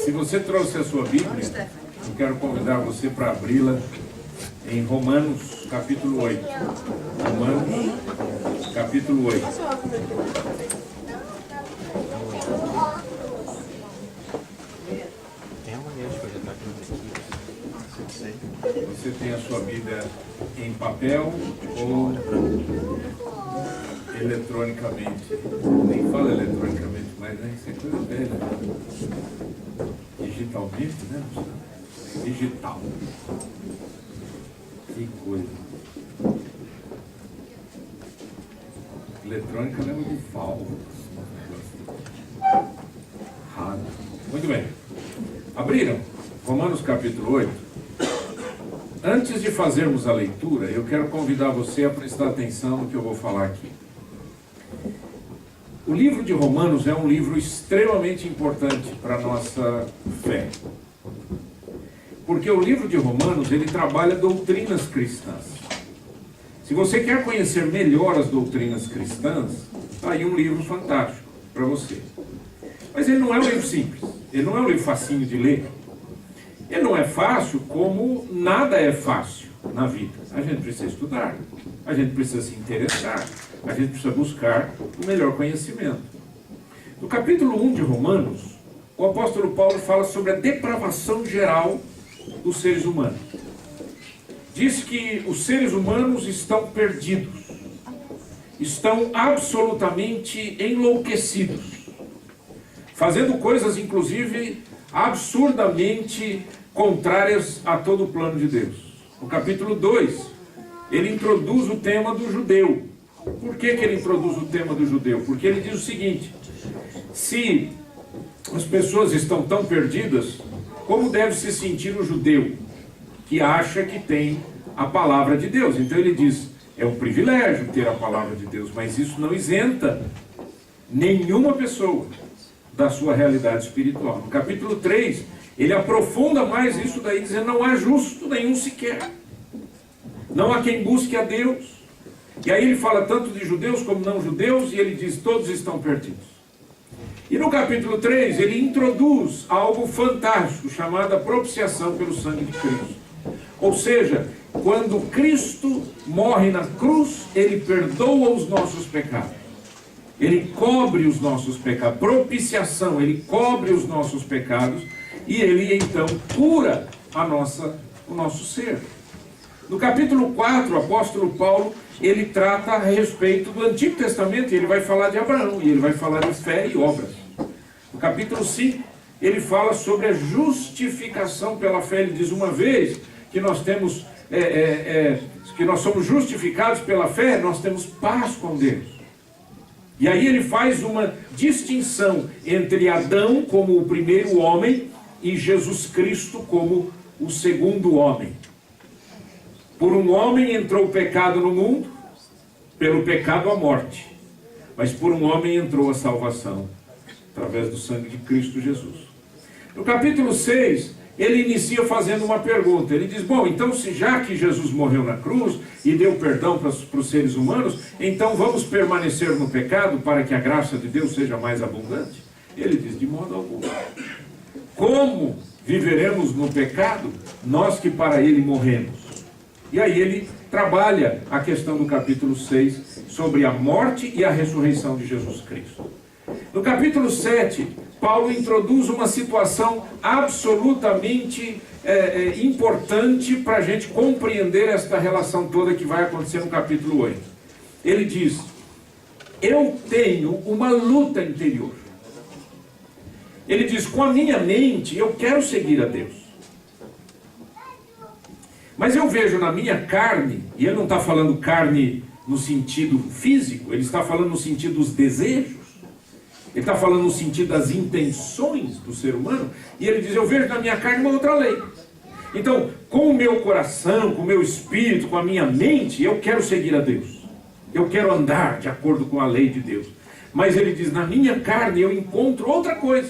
Se você trouxe a sua Bíblia, eu quero convidar você para abri-la em Romanos capítulo 8. Romanos capítulo 8. Você tem a sua Bíblia em papel ou eletronicamente? Nem fala eletronicamente, mas né, isso é coisa velha. Digitalmente, né? Digital. Que coisa. Eletrônica lembra de válvulas. Rádio. Muito bem. Abriram? Romanos capítulo 8. Antes de fazermos a leitura, eu quero convidar você a prestar atenção no que eu vou falar aqui. O livro de Romanos é um livro extremamente importante para a nossa fé. Porque o livro de Romanos, ele trabalha doutrinas cristãs. Se você quer conhecer melhor as doutrinas cristãs, está aí um livro fantástico para você. Mas ele não é um livro simples, ele não é um livro facinho de ler. Ele não é fácil como nada é fácil na vida. A gente precisa estudar, a gente precisa se interessar, a gente precisa buscar o melhor conhecimento. No capítulo 1 de Romanos, o apóstolo Paulo fala sobre a depravação geral dos seres humanos. Diz que os seres humanos estão perdidos, estão absolutamente enlouquecidos, fazendo coisas inclusive absurdamente contrárias a todo o plano de Deus. No capítulo 2, ele introduz o tema do judeu. Por que ele introduz o tema do judeu? Porque ele diz o seguinte: se as pessoas estão tão perdidas, como deve se sentir o judeu que acha que tem a palavra de Deus? Então ele diz, é um privilégio ter a palavra de Deus, mas isso não isenta nenhuma pessoa da sua realidade espiritual. No capítulo 3, ele aprofunda mais isso daí, dizendo, não há justo nenhum sequer. Não há quem busque a Deus. E aí ele fala tanto de judeus como não judeus, e ele diz, todos estão perdidos. E no capítulo 3, ele introduz algo fantástico, chamado a propiciação pelo sangue de Cristo. Ou seja, quando Cristo morre na cruz, ele perdoa os nossos pecados. Ele cobre os nossos pecados. Propiciação, ele cobre os nossos pecados e ele então cura o nosso ser. No capítulo 4, o apóstolo Paulo, ele trata a respeito do Antigo Testamento, e ele vai falar de Abraão, e ele vai falar de fé e obras. No capítulo 5, ele fala sobre a justificação pela fé. Ele diz, uma vez que nós temos, que nós somos justificados pela fé, nós temos paz com Deus. E aí ele faz uma distinção entre Adão como o primeiro homem e Jesus Cristo como o segundo homem. Por um homem entrou o pecado no mundo, pelo pecado a morte. Mas por um homem entrou a salvação, através do sangue de Cristo Jesus. No capítulo 6, ele inicia fazendo uma pergunta. Ele diz, bom, então se já que Jesus morreu na cruz e deu perdão para os seres humanos, então vamos permanecer no pecado para que a graça de Deus seja mais abundante? Ele diz, de modo algum. Como viveremos no pecado, nós que para ele morremos? E aí ele trabalha a questão do capítulo 6 sobre a morte e a ressurreição de Jesus Cristo. No capítulo 7, Paulo introduz uma situação absolutamente importante para a gente compreender esta relação toda que vai acontecer no capítulo 8. Ele diz, eu tenho uma luta interior. Ele diz, com a minha mente eu quero seguir a Deus. Mas eu vejo na minha carne, e ele não está falando carne no sentido físico, ele está falando no sentido dos desejos. Ele está falando no sentido das intenções do ser humano, e ele diz, eu vejo na minha carne uma outra lei. Então, com o meu coração, com o meu espírito, com a minha mente, eu quero seguir a Deus. Eu quero andar de acordo com a lei de Deus. Mas ele diz, na minha carne eu encontro outra coisa.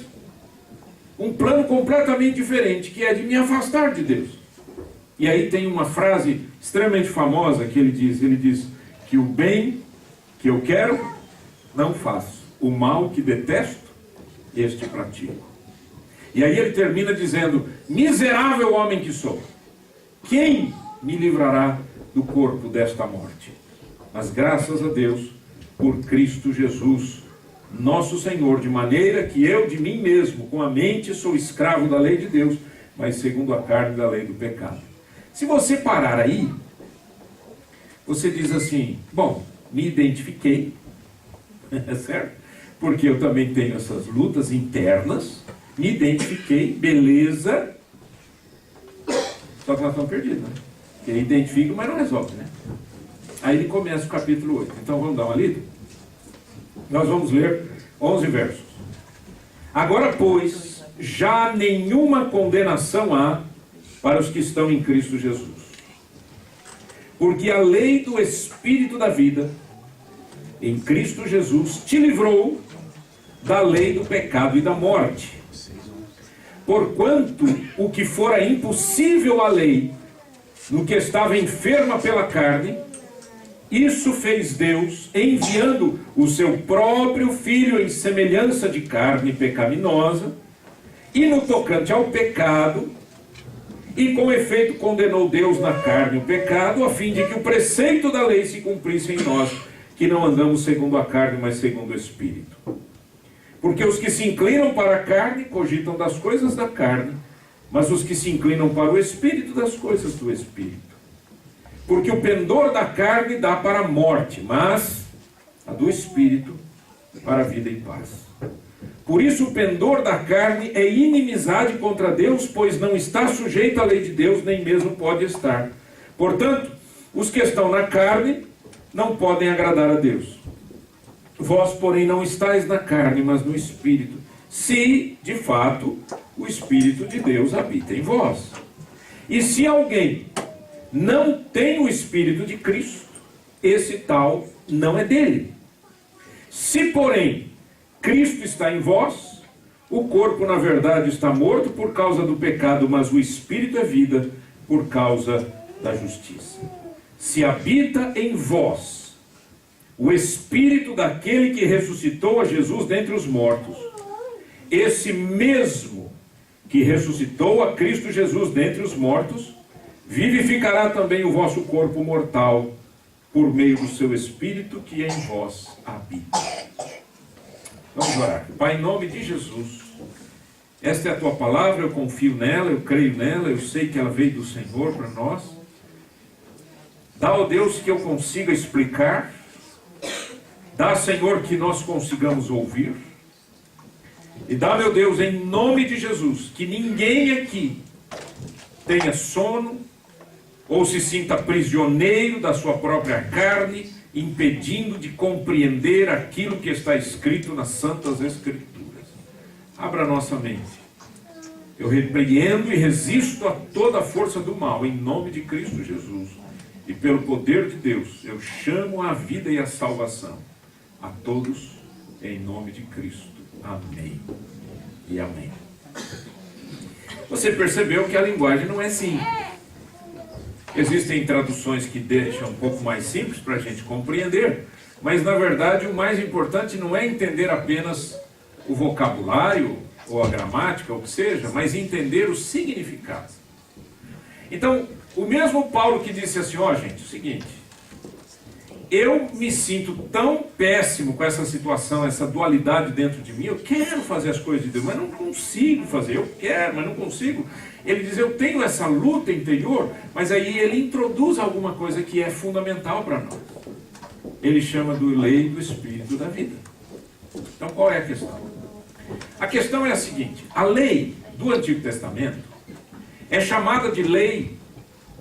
Um plano completamente diferente, que é de me afastar de Deus. E aí tem uma frase extremamente famosa que ele diz que o bem que eu quero, não faço. O mal que detesto, este pratico. E aí ele termina dizendo: miserável homem que sou, quem me livrará do corpo desta morte? Mas graças a Deus, por Cristo Jesus, nosso Senhor, de maneira que eu de mim mesmo, com a mente, sou escravo da lei de Deus, mas segundo a carne da lei do pecado. Se você parar aí, você diz assim: bom, me identifiquei, certo? Porque eu também tenho essas lutas internas, me identifiquei, beleza. Só que nós estamos perdidos, né? Porque identifica, mas não resolve, né? Aí ele começa o capítulo 8. Então vamos dar uma lida? Nós vamos ler 11 versos. Agora, pois, já nenhuma condenação há para os que estão em Cristo Jesus. Porque a lei do Espírito da vida, em Cristo Jesus, te livrou da lei do pecado e da morte. Porquanto o que fora impossível à lei, no que estava enferma pela carne, isso fez Deus, enviando o seu próprio Filho em semelhança de carne pecaminosa, e no tocante ao pecado, e com efeito condenou Deus na carne o pecado, a fim de que o preceito da lei se cumprisse em nós, que não andamos segundo a carne, mas segundo o Espírito. Porque os que se inclinam para a carne cogitam das coisas da carne, mas os que se inclinam para o Espírito, das coisas do Espírito. Porque o pendor da carne dá para a morte, mas a do Espírito para a vida e paz. Por isso o pendor da carne é inimizade contra Deus, pois não está sujeito à lei de Deus, nem mesmo pode estar. Portanto, os que estão na carne não podem agradar a Deus. Vós, porém, não estáis na carne, mas no Espírito, se, de fato, o Espírito de Deus habita em vós. E se alguém não tem o Espírito de Cristo, esse tal não é dele. Se, porém, Cristo está em vós, o corpo, na verdade, está morto por causa do pecado, mas o Espírito é vida por causa da justiça. Se habita em vós o Espírito daquele que ressuscitou a Jesus dentre os mortos, esse mesmo que ressuscitou a Cristo Jesus dentre os mortos, vivificará também o vosso corpo mortal, por meio do seu Espírito que em vós habita. Vamos orar. Pai, em nome de Jesus, esta é a tua palavra, eu confio nela, eu creio nela, eu sei que ela veio do Senhor para nós. Dá, ó Deus, que eu consiga explicar. Dá, Senhor, que nós consigamos ouvir. E dá, meu Deus, em nome de Jesus, que ninguém aqui tenha sono ou se sinta prisioneiro da sua própria carne, impedindo de compreender aquilo que está escrito nas Santas Escrituras. Abra nossa mente. Eu repreendo e resisto a toda a força do mal, em nome de Cristo Jesus. E pelo poder de Deus, eu chamo a vida e a salvação a todos, em nome de Cristo. Amém e amém. Você percebeu que a linguagem não é simples. Existem traduções que deixam um pouco mais simples para a gente compreender, mas na verdade o mais importante não é entender apenas o vocabulário ou a gramática, ou o que seja, mas entender o significado. Então, o mesmo Paulo que disse assim: ó, gente, o seguinte, eu me sinto tão péssimo com essa situação, essa dualidade dentro de mim, eu quero fazer as coisas de Deus, mas não consigo fazer, eu quero, mas não consigo. Ele diz, eu tenho essa luta interior, mas aí ele introduz alguma coisa que é fundamental para nós. Ele chama do lei do Espírito da vida. Então qual é a questão? A questão é a seguinte: a lei do Antigo Testamento é chamada de lei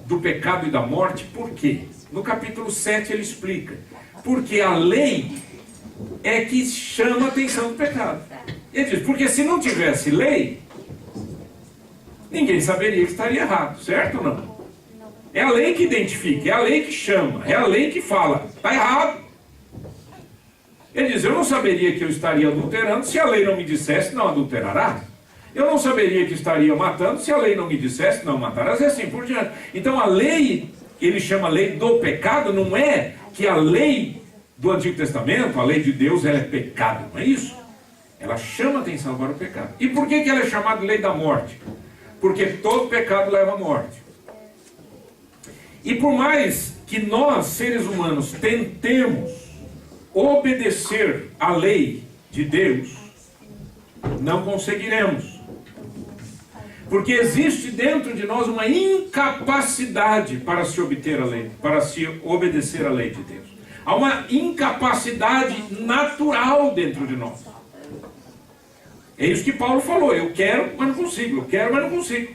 do pecado e da morte, por quê? No capítulo 7 ele explica. Porque a lei é que chama a atenção do pecado. Ele diz, porque se não tivesse lei, ninguém saberia que estaria errado, certo ou não? É a lei que identifica, é a lei que chama, é a lei que fala, está errado. Ele diz, eu não saberia que eu estaria adulterando se a lei não me dissesse, não adulterarás. Eu não saberia que estaria matando se a lei não me dissesse, não matarás, e assim por diante. Então a lei, ele chama a lei do pecado, não é que a lei do Antigo Testamento, a lei de Deus, ela é pecado, não é isso? Ela chama atenção para o pecado. E por que ela é chamada lei da morte? Porque todo pecado leva à morte. E por mais que nós, seres humanos, tentemos obedecer à lei de Deus, não conseguiremos. Porque existe dentro de nós uma incapacidade para se obter a lei, para se obedecer à lei de Deus. Há uma incapacidade natural dentro de nós. É isso que Paulo falou: eu quero, mas não consigo, eu quero, mas não consigo.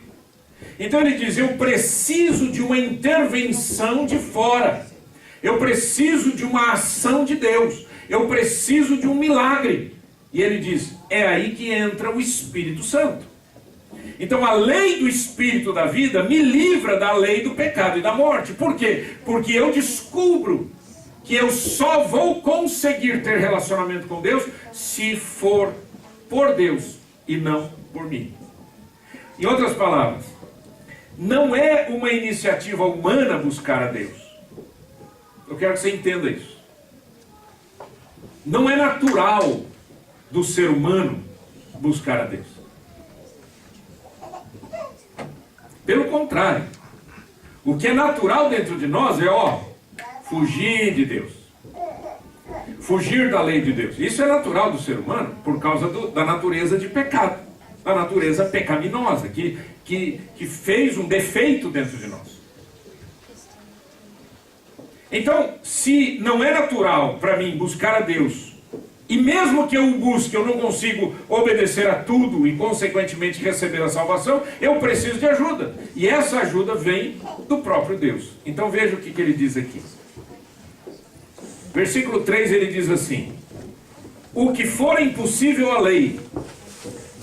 Então ele diz: eu preciso de uma intervenção de fora, eu preciso de uma ação de Deus, eu preciso de um milagre. E ele diz: é aí que entra o Espírito Santo. Então a lei do Espírito da vida me livra da lei do pecado e da morte. Por quê? Porque eu descubro que eu só vou conseguir ter relacionamento com Deus se for por Deus e não por mim. Em outras palavras, não é uma iniciativa humana buscar a Deus. Eu quero que você entenda isso. Não é natural do ser humano buscar a Deus. Pelo contrário, o que é natural dentro de nós é, fugir de Deus. Fugir da lei de Deus. Isso é natural do ser humano por causa da natureza de pecado, da natureza pecaminosa, que fez um defeito dentro de nós. Então, se não é natural para mim buscar a Deus, e mesmo que eu o busque, eu não consigo obedecer a tudo e consequentemente receber a salvação, eu preciso de ajuda. E essa ajuda vem do próprio Deus. Então veja o que ele diz aqui. Versículo 3, ele diz assim: o que for impossível à lei,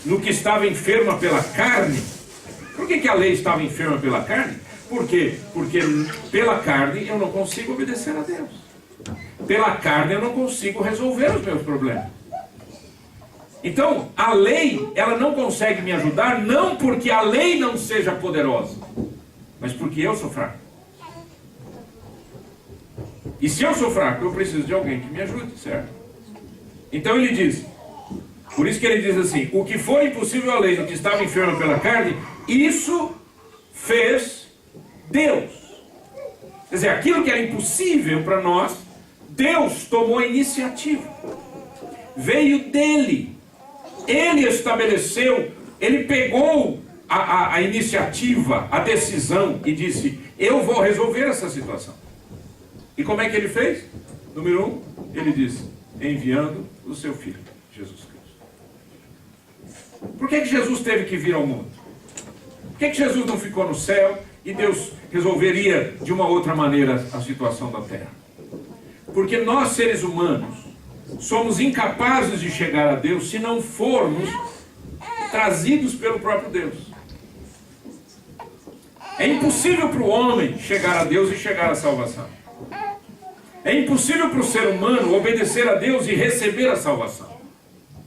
no que estava enferma pela carne. Por que a lei estava enferma pela carne? Por quê? Porque pela carne eu não consigo obedecer a Deus. Pela carne eu não consigo resolver os meus problemas. Então, a lei, ela não consegue me ajudar, não porque a lei não seja poderosa, mas porque eu sou fraco. E se eu sou fraco, eu preciso de alguém que me ajude, certo? Então ele diz, por isso que ele diz assim: o que for impossível à lei, no que estava enfermo pela carne, isso fez Deus. Quer dizer, aquilo que era impossível para nós, Deus tomou a iniciativa. Veio dele. Ele estabeleceu, ele pegou a iniciativa, a decisão e disse: eu vou resolver essa situação. E como é que ele fez? Número 1, ele diz: enviando o seu Filho, Jesus Cristo. Por que Jesus teve que vir ao mundo? Por que Jesus não ficou no céu e Deus resolveria de uma outra maneira a situação da terra? Porque nós, seres humanos, somos incapazes de chegar a Deus se não formos trazidos pelo próprio Deus. É impossível para o homem chegar a Deus e chegar à salvação. É impossível para o ser humano obedecer a Deus e receber a salvação.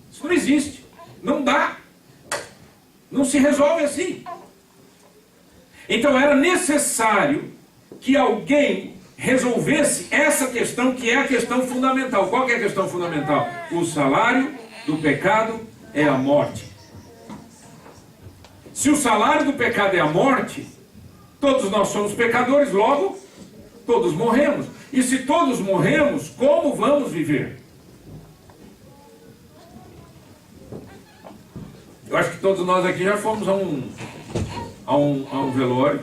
Isso não existe. Não dá. Não se resolve assim. Então era necessário que alguém resolvesse essa questão, que é a questão fundamental. Qual que é a questão fundamental? O salário do pecado é a morte. Se o salário do pecado é a morte, todos nós somos pecadores, logo todos morremos. E se todos morremos, como vamos viver? Eu acho que todos nós aqui já fomos a um velório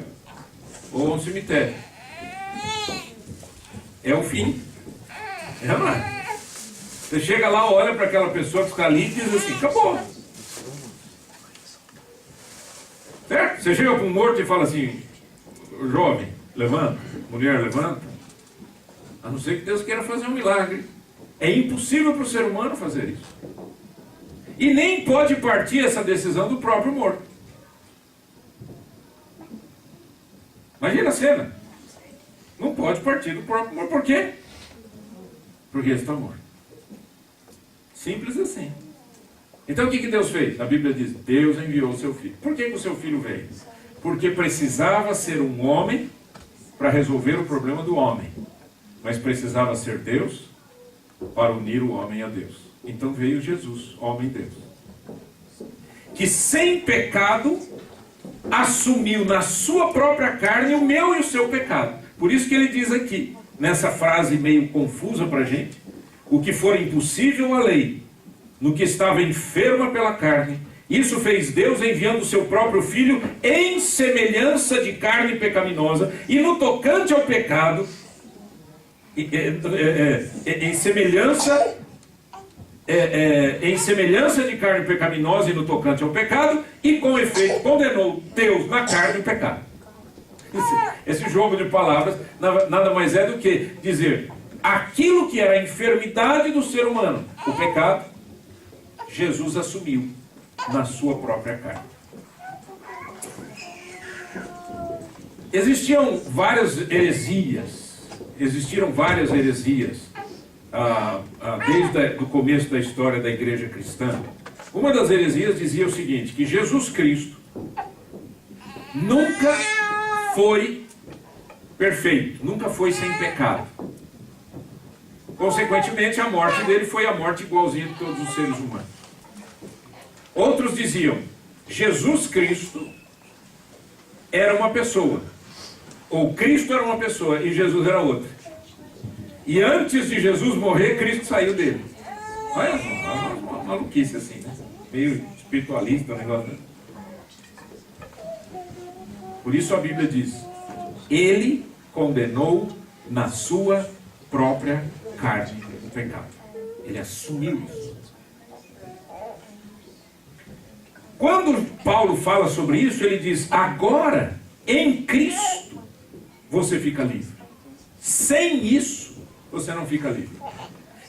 ou a um cemitério. É o fim. Não é? Você chega lá, olha para aquela pessoa que está ali e diz assim: acabou. Certo? Você chega para um morto e fala assim: jovem, levanta. Mulher, levanta. A não ser que Deus queira fazer um milagre. É impossível para o ser humano fazer isso. E nem pode partir essa decisão do próprio morto. Imagina a cena. Não pode partir do próprio morto. Por quê? Porque ele está morto. Simples assim. Então o que Deus fez? A Bíblia diz: Deus enviou o seu filho. Por que o seu filho veio? Porque precisava ser um homem para resolver o problema do homem. Mas precisava ser Deus para unir o homem a Deus. Então veio Jesus, homem Deus, que sem pecado assumiu na sua própria carne o meu e o seu pecado. Por isso que ele diz aqui, nessa frase meio confusa para a gente, o que for impossível à lei, no que estava enferma pela carne, isso fez Deus enviando o seu próprio Filho em semelhança de carne pecaminosa, e no tocante ao pecado, em semelhança de carne pecaminosa e no tocante ao pecado, e com efeito condenou Deus na carne o pecado. Esse jogo de palavras nada mais é do que dizer aquilo que era a enfermidade do ser humano, o pecado, Jesus assumiu na sua própria carne. Existiram várias heresias desde o começo da história da igreja cristã. Uma das heresias dizia o seguinte, que Jesus Cristo nunca foi perfeito, nunca foi sem pecado. Consequentemente, a morte dele foi a morte igualzinha de todos os seres humanos. Outros diziam, Jesus Cristo era uma pessoa, ou Cristo era uma pessoa e Jesus era outra. E antes de Jesus morrer, Cristo saiu dele. Olha uma maluquice assim, né? Meio espiritualista o negócio. Né? Por isso a Bíblia diz, ele condenou na sua própria carne o pecado. Ele assumiu isso. Quando Paulo fala sobre isso, ele diz, agora, em Cristo, você fica livre. Sem isso, você não fica livre.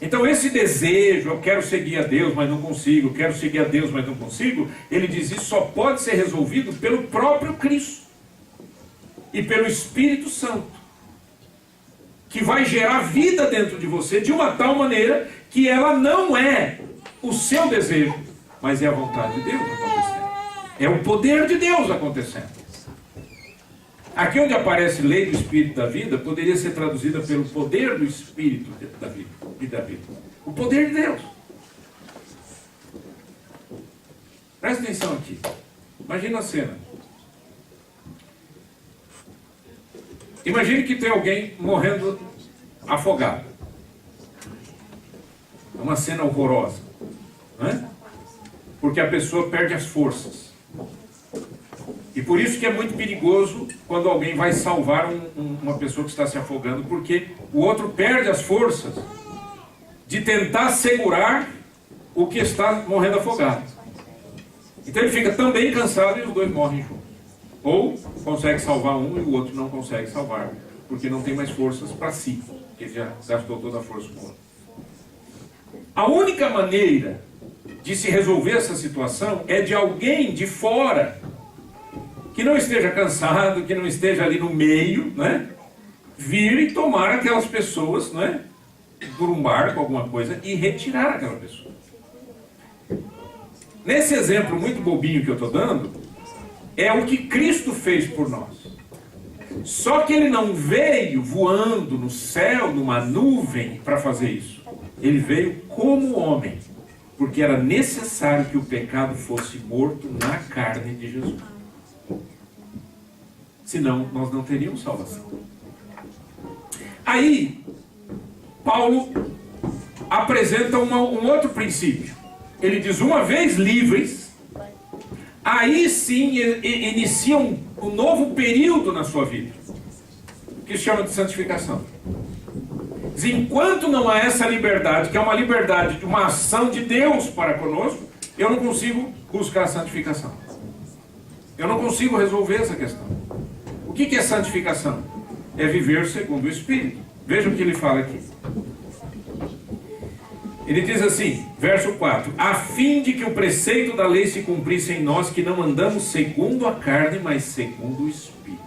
Então esse desejo, eu quero seguir a Deus, mas não consigo, quero seguir a Deus, mas não consigo, ele diz, isso só pode ser resolvido pelo próprio Cristo. E pelo Espírito Santo. Que vai gerar vida dentro de você de uma tal maneira que ela não é o seu desejo, mas é a vontade de Deus acontecendo. É o poder de Deus acontecendo. Aqui onde aparece lei do Espírito da vida, poderia ser traduzida pelo poder do Espírito da vida e da vida. O poder de Deus. Presta atenção aqui. Imagina a cena. Imagine que tem alguém morrendo afogado. É uma cena horrorosa, não é? Porque a pessoa perde as forças. E por isso que é muito perigoso quando alguém vai salvar uma pessoa que está se afogando, porque o outro perde as forças de tentar segurar o que está morrendo afogado. Então ele fica também cansado e os dois morrem juntos. Ou consegue salvar um e o outro não consegue salvar, porque não tem mais forças para si, porque ele já gastou toda a força com o outro. A única maneira de se resolver essa situação é de alguém de fora, que não esteja cansado, que não esteja ali no meio, né, vir e tomar aquelas pessoas, né, por um barco, alguma coisa, e retirar aquela pessoa. Nesse exemplo muito bobinho que eu estou dando, é o que Cristo fez por nós. Só que ele não veio voando no céu, numa nuvem, para fazer isso. Ele veio como homem, porque era necessário que o pecado fosse morto na carne de Jesus. Senão, nós não teríamos salvação. Aí, Paulo apresenta um outro princípio. Ele diz, uma vez livres, aí sim inicia um novo período na sua vida, que se chama de santificação. Diz, enquanto não há essa liberdade, que é uma liberdade de uma ação de Deus para conosco, eu não consigo buscar a santificação. Eu não consigo resolver essa questão. O que é santificação? É viver segundo o Espírito. Veja o que ele fala aqui. Ele diz assim, verso 4, a fim de que o preceito da lei se cumprisse em nós, que não andamos segundo a carne, mas segundo o Espírito.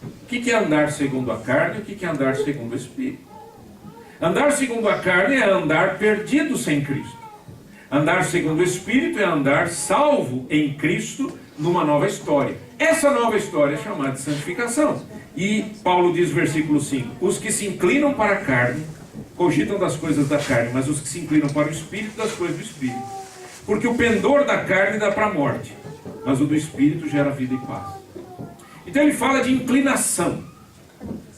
O que é andar segundo a carne e o que é andar segundo o Espírito? Andar segundo a carne é andar perdido sem Cristo. Andar segundo o Espírito é andar salvo em Cristo numa nova história. Essa nova história é chamada de santificação. E Paulo diz, versículo 5, os que se inclinam para a carne cogitam das coisas da carne, mas os que se inclinam para o Espírito, das coisas do Espírito. Porque o pendor da carne dá para a morte, mas o do Espírito gera vida e paz. Então ele fala de inclinação.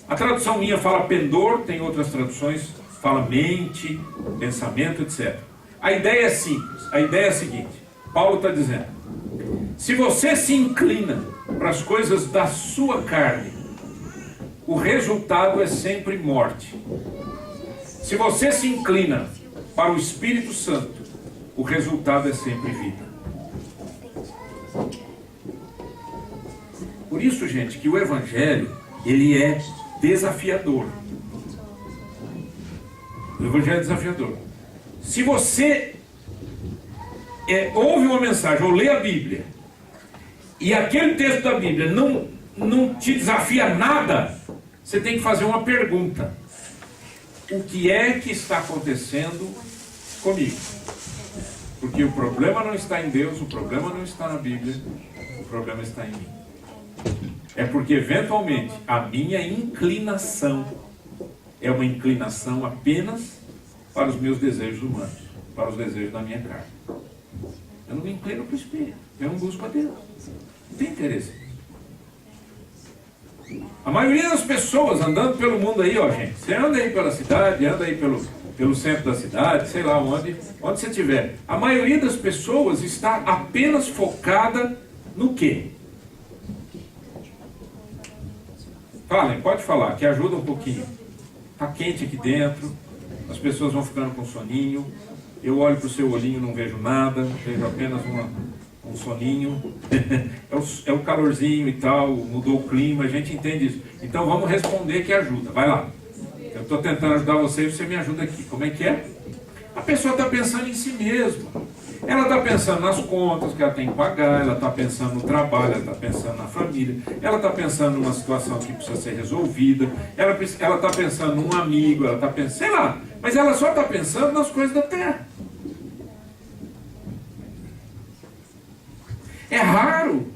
A tradução minha fala pendor, tem outras traduções, fala mente, pensamento, etc. A ideia é simples, a ideia é a seguinte, Paulo está dizendo, se você se inclina para as coisas da sua carne, o resultado é sempre morte. Se você se inclina para o Espírito Santo, o resultado é sempre vida. Por isso, gente, que o Evangelho, ele é desafiador. O Evangelho é desafiador. Se você ouve uma mensagem ou lê a Bíblia, e aquele texto da Bíblia não te desafia nada, você tem que fazer uma pergunta. O que é que está acontecendo comigo? Porque o problema não está em Deus, o problema não está na Bíblia, o problema está em mim. É porque, eventualmente, a minha inclinação é uma inclinação apenas para os meus desejos humanos, para os desejos da minha carne. Eu não me inclino para o Espírito, eu não busco a Deus. Não tem interesse. A maioria das pessoas andando pelo mundo aí, ó, gente, você anda aí pela cidade, anda aí pelo centro da cidade, sei lá onde você estiver. A maioria das pessoas está apenas focada no quê? Falem, pode falar, que ajuda um pouquinho. Está quente aqui dentro, as pessoas vão ficando com soninho, eu olho para o seu olhinho e não vejo nada, vejo apenas um soninho, é o calorzinho e tal, mudou o clima, a gente entende isso. Então vamos responder que ajuda, vai lá. Eu estou tentando ajudar você e você me ajuda aqui. Como é que é? A pessoa está pensando em si mesma. Ela está pensando nas contas que ela tem que pagar, ela está pensando no trabalho, ela está pensando na família, ela está pensando numa situação que precisa ser resolvida, ela está pensando num amigo, ela está pensando, sei lá, mas ela só está pensando nas coisas da terra. É raro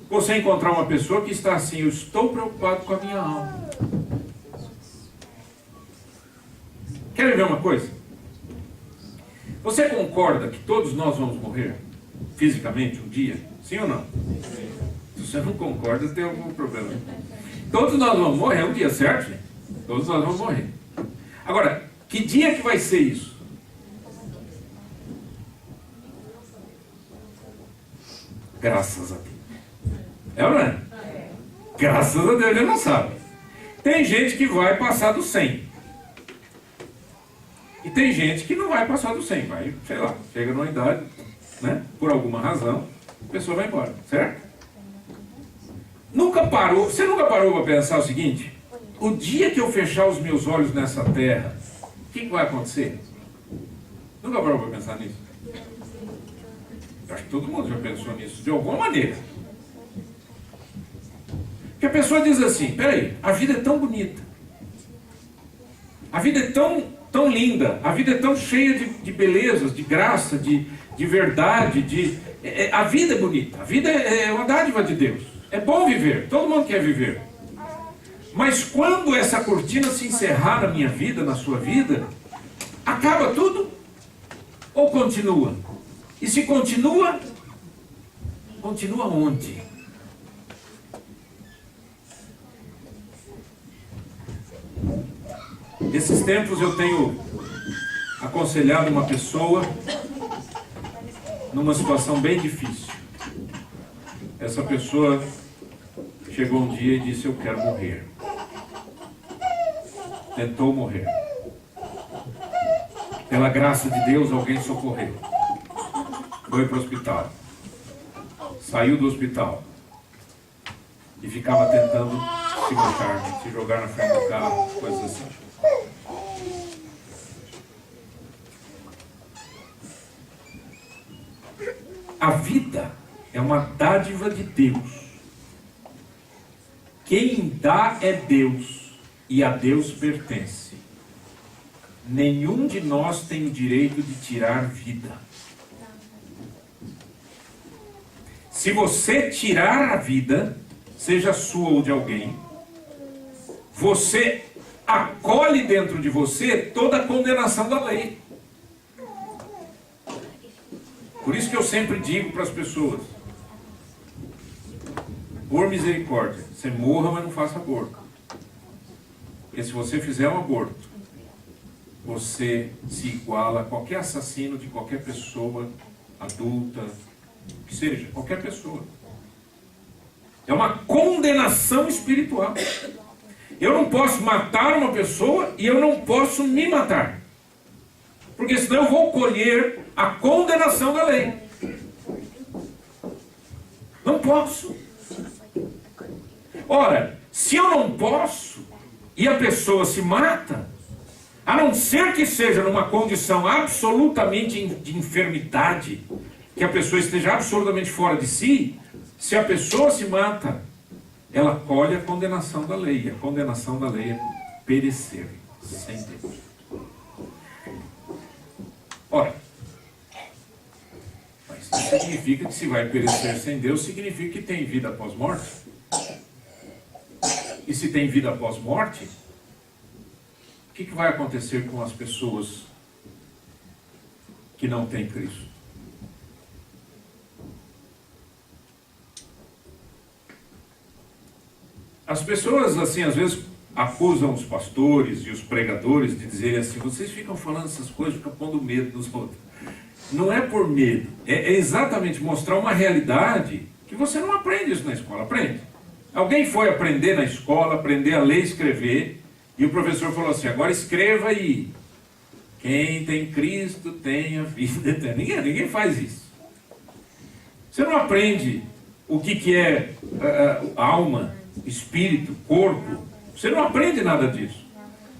você encontrar uma pessoa que está assim, eu estou preocupado com a minha alma. Querem ver uma coisa? Você concorda que todos nós vamos morrer fisicamente um dia? Sim ou não? Se você não concorda, tem algum problema. Todos nós vamos morrer um dia, certo, gente? Todos nós vamos morrer. Agora, que dia que vai ser isso? Graças a Deus. É ou não é? Graças a Deus ele não sabe. Tem gente que vai passar do 100. E tem gente que não vai passar do 100, vai, sei lá, chega numa idade, né? Por alguma razão, a pessoa vai embora, certo? Você nunca parou para pensar o seguinte? O dia que eu fechar os meus olhos nessa terra, o que vai acontecer? Nunca parou para pensar nisso? Eu acho que todo mundo já pensou nisso, de alguma maneira. Porque a pessoa diz assim, peraí, a vida é tão bonita, a vida é tão linda, a vida é tão cheia de belezas, de graça, de verdade, a vida é bonita, a vida é uma dádiva de Deus, é bom viver, todo mundo quer viver. Mas quando essa cortina se encerrar na minha vida, na sua vida, acaba tudo ou continua? E se continua, continua onde? Nesses tempos eu tenho aconselhado uma pessoa numa situação bem difícil. Essa pessoa chegou um dia e disse, eu quero morrer. Tentou morrer. Pela graça de Deus, alguém socorreu. Foi para o hospital. Saiu do hospital. E ficava tentando se matar, se jogar na frente do carro, coisas assim. A vida é uma dádiva de Deus. Quem dá é Deus, e a Deus pertence. Nenhum de nós tem o direito de tirar vida. Se você tirar a vida, seja sua ou de alguém, você acolhe dentro de você toda a condenação da lei. Por isso que eu sempre digo para as pessoas, por misericórdia, você morra, mas não faça aborto. Porque se você fizer um aborto, você se iguala a qualquer assassino de qualquer pessoa adulta, que seja, qualquer pessoa. É uma condenação espiritual. Eu não posso matar uma pessoa e eu não posso me matar. Porque senão eu vou colher a condenação da lei. Não posso. Ora, se eu não posso e a pessoa se mata, a não ser que seja numa condição absolutamente de enfermidade, que a pessoa esteja absolutamente fora de si, se a pessoa se mata, ela colhe a condenação da lei. E a condenação da lei é perecer sem Deus. Ora, mas isso significa que se vai perecer sem Deus, significa que tem vida após morte. E se tem vida após morte, o que vai acontecer com as pessoas que não têm Cristo? As pessoas, assim, às vezes acusam os pastores e os pregadores de dizerem assim, vocês ficam falando essas coisas, ficam pondo medo nos outros. Não é por medo, é exatamente mostrar uma realidade que você não aprende isso na escola, aprende. Alguém foi aprender na escola, aprender a ler e escrever, e o professor falou assim, agora escreva aí, quem tem Cristo tem a vida eterna. Ninguém faz isso. Você não aprende o que é alma, espírito, corpo. Você não aprende nada disso.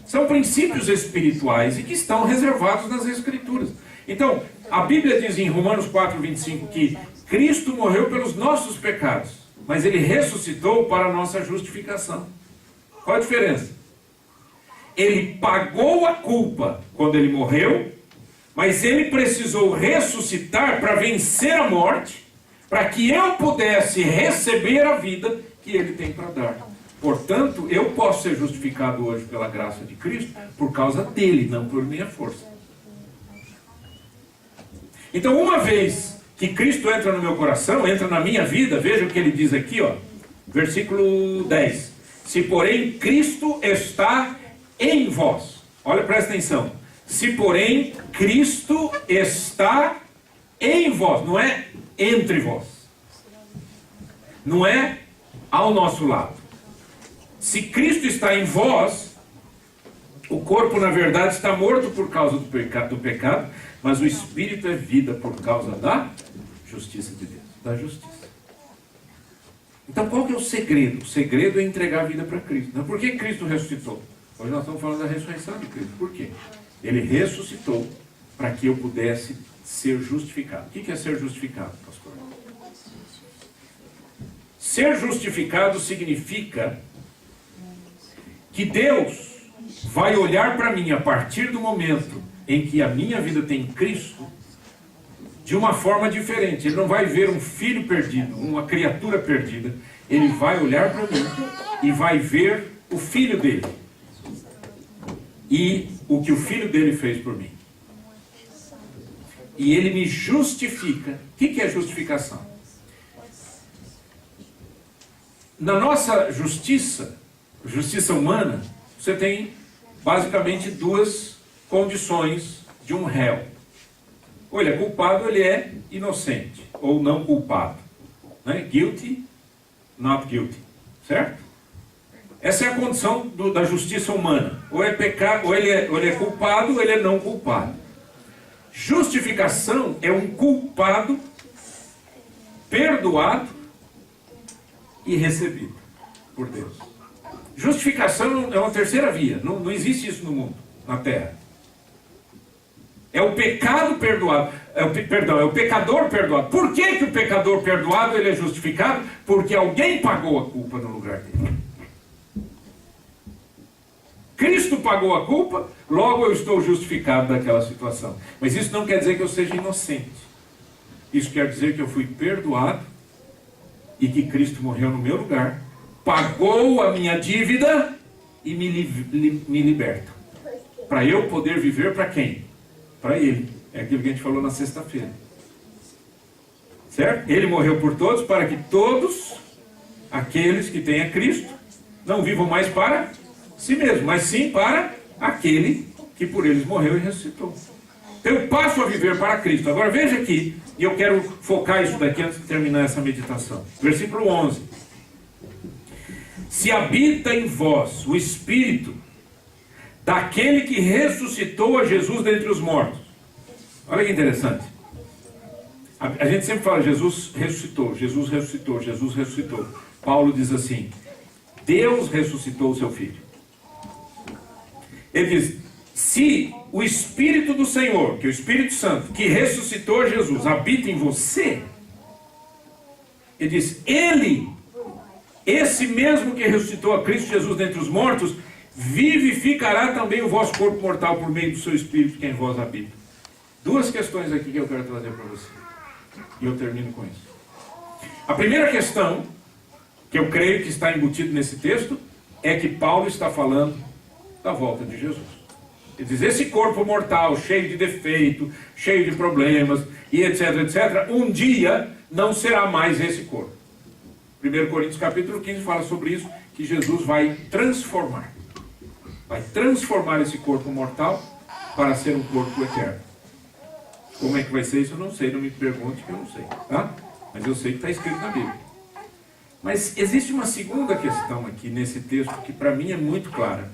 São princípios espirituais e que estão reservados nas Escrituras. Então, a Bíblia diz em Romanos 4:25 que Cristo morreu pelos nossos pecados, mas Ele ressuscitou para a nossa justificação. Qual a diferença? Ele pagou a culpa quando Ele morreu, mas Ele precisou ressuscitar para vencer a morte, para que eu pudesse receber a vida que Ele tem para dar. Portanto, eu posso ser justificado hoje pela graça de Cristo por causa dele, não por minha força. Então, uma vez que Cristo entra no meu coração, entra na minha vida, veja o que ele diz aqui, ó, versículo 10. Se porém Cristo está em vós. Olha, presta atenção. Se porém Cristo está em vós, não é entre vós. Não é ao nosso lado. Se Cristo está em vós, o corpo na verdade está morto por causa do pecado, mas o Espírito é vida por causa da justiça de Deus, da justiça. Então qual que é o segredo? O segredo é entregar a vida para Cristo. Por que Cristo ressuscitou? Hoje nós estamos falando da ressurreição de Cristo. Por quê? Ele ressuscitou para que eu pudesse ser justificado. O que é ser justificado, pastor? Ser justificado significa que Deus vai olhar para mim a partir do momento em que a minha vida tem Cristo de uma forma diferente. Ele não vai ver um filho perdido, uma criatura perdida. Ele vai olhar para mim e vai ver o filho dele e o que o filho dele fez por mim. E ele me justifica. O que é justificação? Na nossa justiça humana, você tem basicamente duas condições de um réu. Ou ele é culpado, ou ele é inocente, ou não culpado. Né? Guilty, not guilty. Certo? Essa é a condição da justiça humana. Ou é pecado, ou ele é culpado, ou ele é não culpado. Justificação é um culpado perdoado e recebido por Deus. Justificação é uma terceira via. Não existe isso no mundo, na terra. É o pecado perdoado. É o pecador perdoado. Por que o pecador perdoado ele é justificado? Porque alguém pagou a culpa no lugar dele. Cristo pagou a culpa, logo eu estou justificado daquela situação. Mas isso não quer dizer que eu seja inocente. Isso quer dizer que eu fui perdoado e que Cristo morreu no meu lugar, pagou a minha dívida e me liberta. Para eu poder viver para quem? Para Ele. É aquilo que a gente falou na sexta-feira. Certo? Ele morreu por todos, para que todos aqueles que têm a Cristo não vivam mais para si mesmos, mas sim para aquele que por eles morreu e ressuscitou. Então eu passo a viver para Cristo. Agora veja aqui, e eu quero focar isso daqui antes de terminar essa meditação. Versículo 11. Se habita em vós o Espírito daquele que ressuscitou a Jesus dentre os mortos. Olha que interessante. A gente sempre fala, Jesus ressuscitou, Jesus ressuscitou, Jesus ressuscitou. Paulo diz assim, Deus ressuscitou o seu Filho. Ele diz, se o Espírito do Senhor, que é o Espírito Santo, que ressuscitou Jesus, habita em você, ele diz, Ele, esse mesmo que ressuscitou a Cristo Jesus dentre os mortos, vivificará também o vosso corpo mortal por meio do seu Espírito que em vós habita. Duas questões aqui que eu quero trazer para você. E eu termino com isso. A primeira questão, que eu creio que está embutido nesse texto, é que Paulo está falando da volta de Jesus. Ele diz, esse corpo mortal, cheio de defeito, cheio de problemas, e etc, etc, um dia não será mais esse corpo. 1 Coríntios capítulo 15 fala sobre isso, que Jesus vai transformar. Vai transformar esse corpo mortal para ser um corpo eterno. Como é que vai ser isso? Eu não sei, não me pergunte que eu não sei, tá? Mas eu sei que está escrito na Bíblia. Mas existe uma segunda questão aqui nesse texto que para mim é muito clara.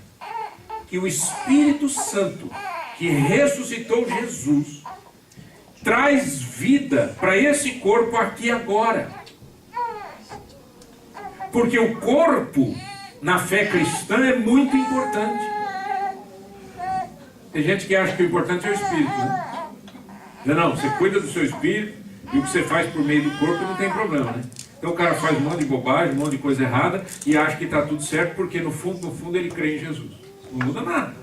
Que o Espírito Santo, que ressuscitou Jesus, traz vida para esse corpo aqui agora. Porque o corpo, na fé cristã, é muito importante. Tem gente que acha que o importante é o Espírito, né? Não, você cuida do seu espírito e o que você faz por meio do corpo não tem problema, né? Então o cara faz um monte de bobagem, um monte de coisa errada e acha que está tudo certo porque no fundo ele crê em Jesus. Não muda nada.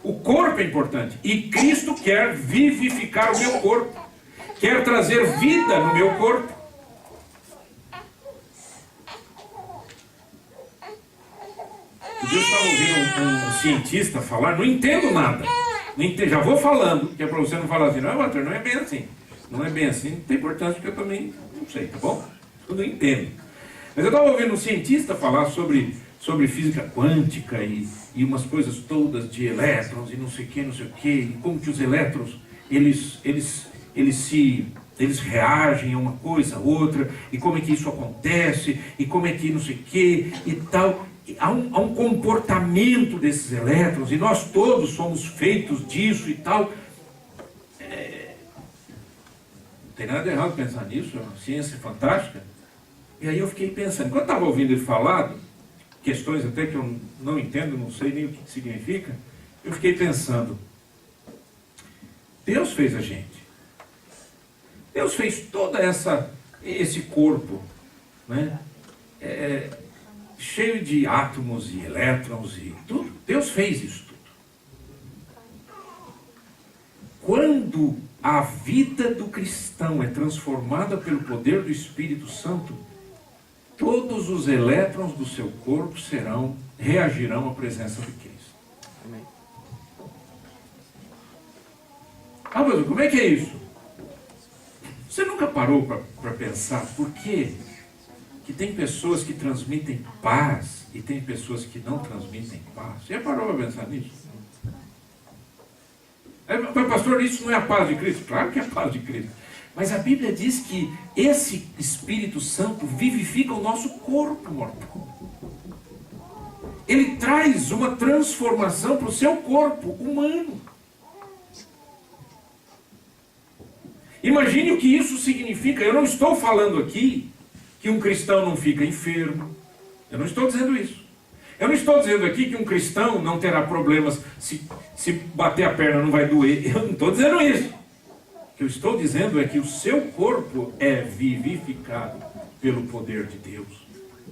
O corpo é importante e Cristo quer vivificar o meu corpo, quer trazer vida no meu corpo. Eu estava ouvindo um cientista falar, não entendo nada. Já vou falando, que é para você não falar assim, não, Walter, não é bem assim. Não é bem assim, não tem importância, porque eu também não sei, tá bom? Eu não entendo. Mas eu estava ouvindo um cientista falar sobre física quântica e umas coisas todas de elétrons e não sei o que, e como que os elétrons, eles reagem a uma coisa, a outra, e como é que isso acontece, e como é que não sei o que, e tal. Há um comportamento desses elétrons, e nós todos somos feitos disso e tal. Não tem nada de errado pensar nisso, é uma ciência fantástica. E aí eu fiquei pensando, enquanto eu estava ouvindo ele falar, questões até que eu não entendo, não sei nem o que significa, eu fiquei pensando, Deus fez a gente. Deus fez todo esse corpo, né? Cheio de átomos e elétrons e tudo. Deus fez isso tudo. Quando a vida do cristão é transformada pelo poder do Espírito Santo, todos os elétrons do seu corpo reagirão à presença de Cristo. Amém. Ah, mas como é que é isso? Você nunca parou para pensar por quê? Que tem pessoas que transmitem paz e tem pessoas que não transmitem paz. Você já parou para pensar nisso? Mas pastor, isso não é a paz de Cristo? Claro que é a paz de Cristo. Mas a Bíblia diz que esse Espírito Santo vivifica o nosso corpo mortal. Ele traz uma transformação para o seu corpo humano. Imagine o que isso significa. Eu não estou falando aqui que um cristão não fica enfermo. Eu não estou dizendo isso. Eu não estou dizendo aqui que um cristão não terá problemas, se bater a perna não vai doer. Eu não estou dizendo isso. O que eu estou dizendo é que o seu corpo é vivificado pelo poder de Deus.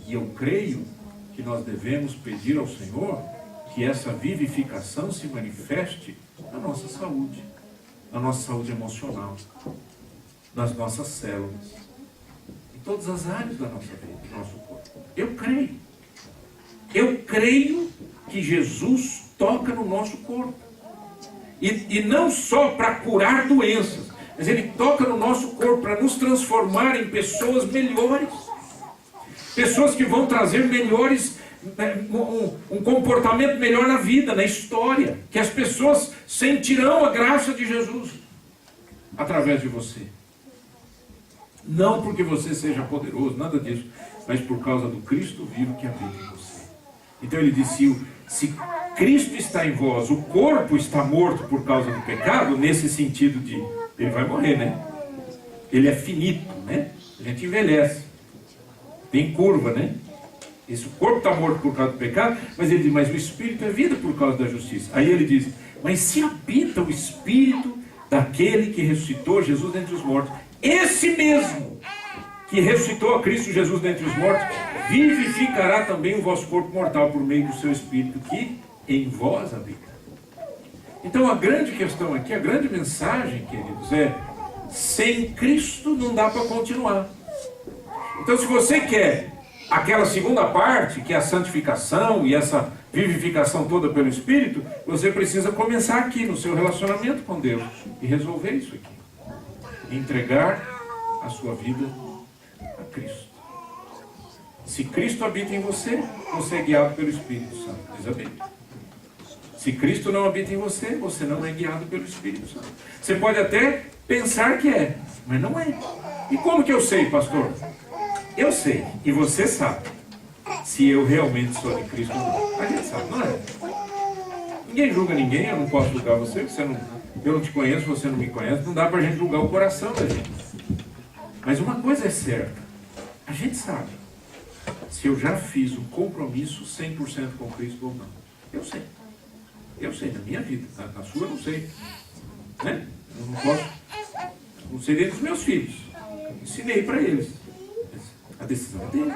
E eu creio que nós devemos pedir ao Senhor que essa vivificação se manifeste na nossa saúde emocional, nas nossas células, todas as áreas da nossa vida, do nosso corpo. Eu creio creio que Jesus toca no nosso corpo. E não só para curar doenças, mas Ele toca no nosso corpo para nos transformar em pessoas melhores. Pessoas que vão trazer melhores, um comportamento melhor na vida, na história. Que as pessoas sentirão a graça de Jesus através de você. Não porque você seja poderoso, nada disso, mas por causa do Cristo vivo que habita em você. Então ele disse, se Cristo está em vós, o corpo está morto por causa do pecado, nesse sentido de, ele vai morrer, né? Ele é finito, né? A gente envelhece. Tem curva, né? Esse corpo está morto por causa do pecado, mas ele diz, mas o Espírito é vida por causa da justiça. Aí ele diz, mas se habita o Espírito daquele que ressuscitou Jesus dentre os mortos, esse mesmo que ressuscitou a Cristo Jesus dentre os mortos, vivificará também o vosso corpo mortal por meio do seu Espírito que em vós habita. Então a grande questão aqui, a grande mensagem, queridos, é sem Cristo não dá para continuar. Então se você quer aquela segunda parte, que é a santificação e essa vivificação toda pelo Espírito, você precisa começar aqui no seu relacionamento com Deus e resolver isso aqui. Entregar a sua vida a Cristo. Se Cristo habita em você, você é guiado pelo Espírito Santo. Diz a Bíblia. Se Cristo não habita em você, você não é guiado pelo Espírito Santo. Você pode até pensar que é, mas não é. E como que eu sei, pastor? Eu sei, e você sabe, se eu realmente sou de Cristo ou não. A gente sabe, não é? Ninguém julga ninguém, eu não posso julgar você, eu não te conheço, você não me conhece, não dá pra gente julgar o coração da gente. Mas uma coisa é certa, a gente sabe se eu já fiz um compromisso 100% com Cristo ou não. Eu sei, na minha vida, na sua eu não sei. Né? Eu não posso, não sei nem dos meus filhos, ensinei para eles. A decisão é dele.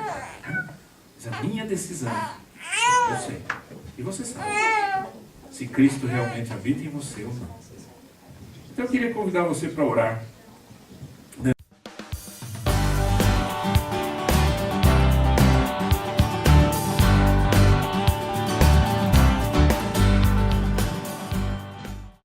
Mas a minha decisão, eu sei. E você sabe. Se Cristo realmente habita em você ou não. Então eu queria convidar você para orar.